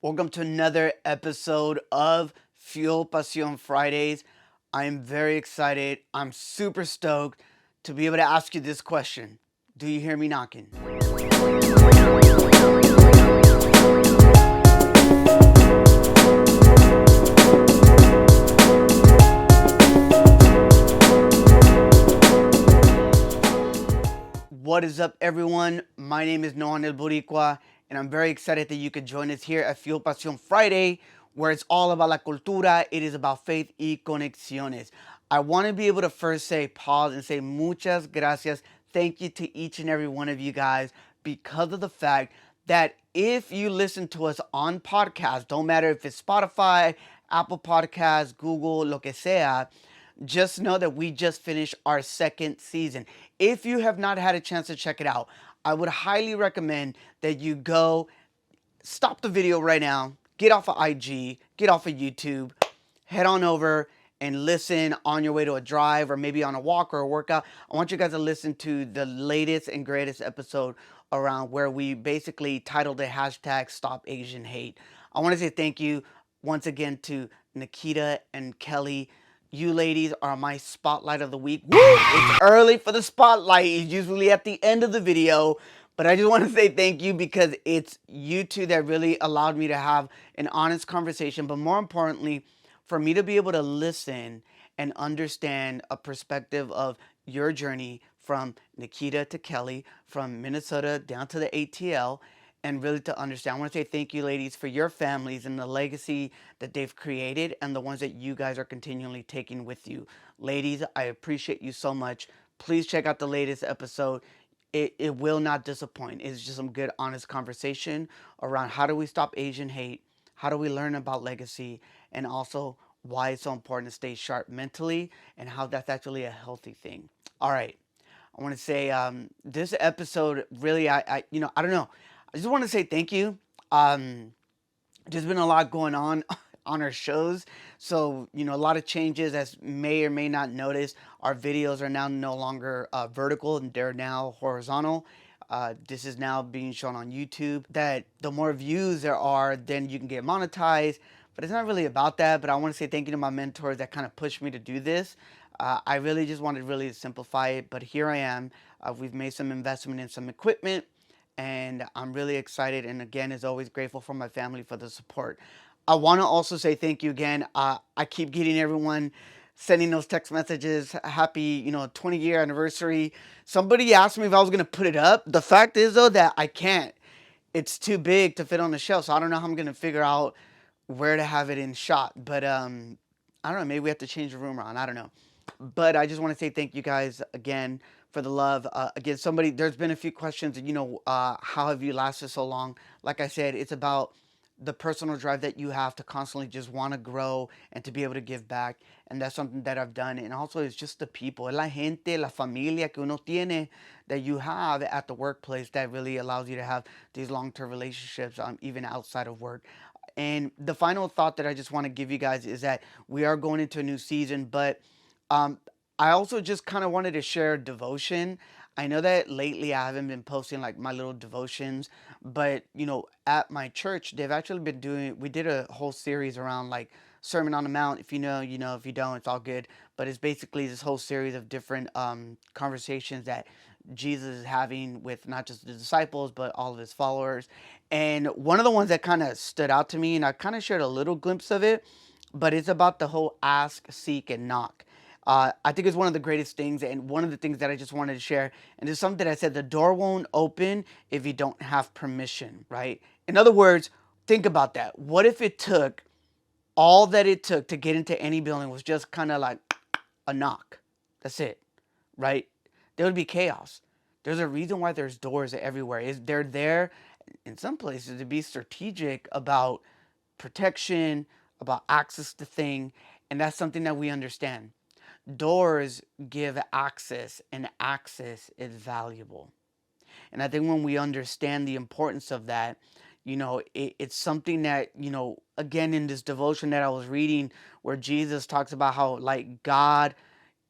Welcome to another episode of Fuel Pasión Fridays. I am very excited. I'm super stoked to be able to ask you this question. Do you hear me knocking? What is up, everyone? My name is Noan El Boricua, and I'm very excited that you could join us here at Fuel Pasión Friday, where it's all about la cultura. It is about faith y conexiones. I want to be able to first pause and say muchas gracias. Thank you to each and every one of you guys because of the fact that if you listen to us on podcast, don't matter if it's Spotify, Apple Podcasts, Google, lo que sea, just know that we just finished our second season. If you have not had a chance to check it out, I would highly recommend that you go stop the video right now, get off of IG, get off of YouTube, head on over and listen on your way to a drive or maybe on a walk or a workout. I want you guys to listen to the latest and greatest episode around where we basically titled the hashtag Stop Asian Hate. I want to say thank you once again to Nikita and Kelly. You ladies are my spotlight of the week. Woo! It's early for the spotlight. It's usually at the end of the video. But I just want to say thank you because it's you two that really allowed me to have an honest conversation. But more importantly, for me to be able to listen and understand a perspective of your journey from Nikita to Kelly, from Minnesota down to the ATL, and really to understand. I want to say thank you, ladies, for your families and the legacy that they've created and the ones that you guys are continually taking with you. Ladies, I appreciate you so much. Please check out the latest episode. It will not disappoint. It's just some good, honest conversation around how do we stop Asian hate, how do we learn about legacy, and also why it's so important to stay sharp mentally and how that's actually a healthy thing. All right. I want to say this episode really, I don't know. I just want to say thank you. There's been a lot going on on our shows, so a lot of changes, as may or may not notice. Our videos are now no longer vertical, and they're now horizontal. This is now being shown on YouTube. That the more views there are, then you can get monetized. But it's not really about that. But I want to say thank you to my mentors that kind of pushed me to do this. I really just wanted really to simplify it, but here I am. We've made some investment in some equipment, and I'm really excited. And again, as always, grateful for my family for the support. I want to also say thank you again. I keep getting everyone sending those text messages. Happy, 20-year anniversary. Somebody asked me if I was gonna put it up. The fact is though that I can't. It's too big to fit on the shelf, so I don't know how I'm gonna figure out where to have it in shot. But I don't know. Maybe we have to change the room around. I don't know. But I just want to say thank you guys again for the love. Again, there's been a few questions, how have you lasted so long? Like I said, it's about the personal drive that you have to constantly just want to grow and to be able to give back. And that's something that I've done. And also, it's just the people, la gente, la familia que uno tiene that you have at the workplace that really allows you to have these long-term relationships, even outside of work. And the final thought that I just want to give you guys is that we are going into a new season, but um, I also just kind of wanted to share devotion. I know that lately I haven't been posting like my little devotions, but at my church, they've actually been we did a whole series around like Sermon on the Mount. If you know, you know, if you don't, it's all good. But it's basically this whole series of different conversations that Jesus is having with not just the disciples, but all of his followers. And one of the ones that kind of stood out to me, and I kind of shared a little glimpse of it, but it's about the whole ask, seek, and knock. I think it's one of the greatest things, and one of the things that I just wanted to share. And it's something that I said: the door won't open if you don't have permission, right? In other words, think about that. What if it took all that it took to get into any building was just kind of like a knock? That's it, right? There would be chaos. There's a reason why there's doors everywhere. They're there in some places to be strategic about protection, about access to thing, and that's something that we understand. Doors give access, and access is valuable. And I think when we understand the importance of that, it's something that, again, in this devotion that I was reading, where Jesus talks about how, like, God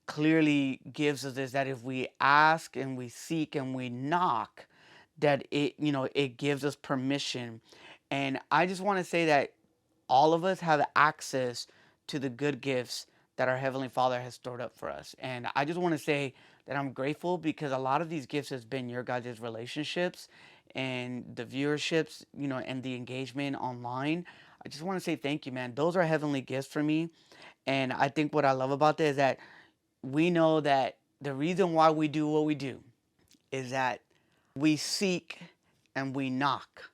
clearly gives us is that if we ask and we seek and we knock, that it gives us permission. And I just want to say that all of us have access to the good gifts that our Heavenly Father has stored up for us. And I just want to say that I'm grateful because a lot of these gifts has been your guys' relationships and the viewerships, and the engagement online. I just want to say thank you, man. Those are heavenly gifts for me. And I think what I love about this is that we know that the reason why we do what we do is that we seek and we knock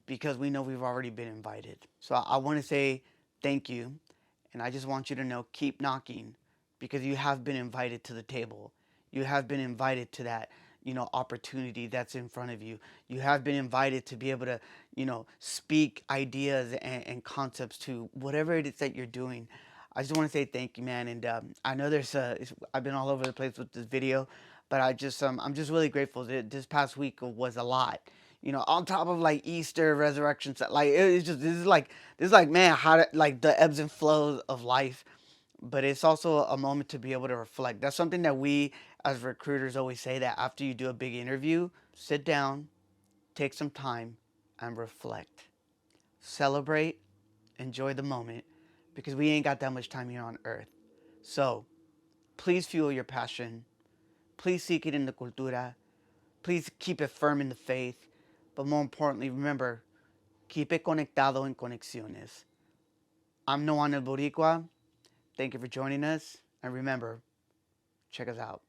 because we know we've already been invited. So I want to say thank you. And I just want you to know, keep knocking because you have been invited to the table. You have been invited to that, opportunity that's in front of you. You have been invited to be able to, speak ideas and concepts to whatever it is that you're doing. I just want to say thank you, man. And I know I've been all over the place with this video, but I'm just really grateful that this past week was a lot. On top of like Easter, resurrection, like it's just this is like man, like the ebbs and flows of life, but it's also a moment to be able to reflect. That's something that we as recruiters always say, that after you do a big interview, sit down, take some time, and reflect. Celebrate, enjoy the moment, because we ain't got that much time here on earth. So please fuel your passion. Please seek it in the cultura. Please keep it firm in the faith. But more importantly, remember, keep it conectado en conexiones. I'm Noan el Boricua. Thank you for joining us. And remember, check us out.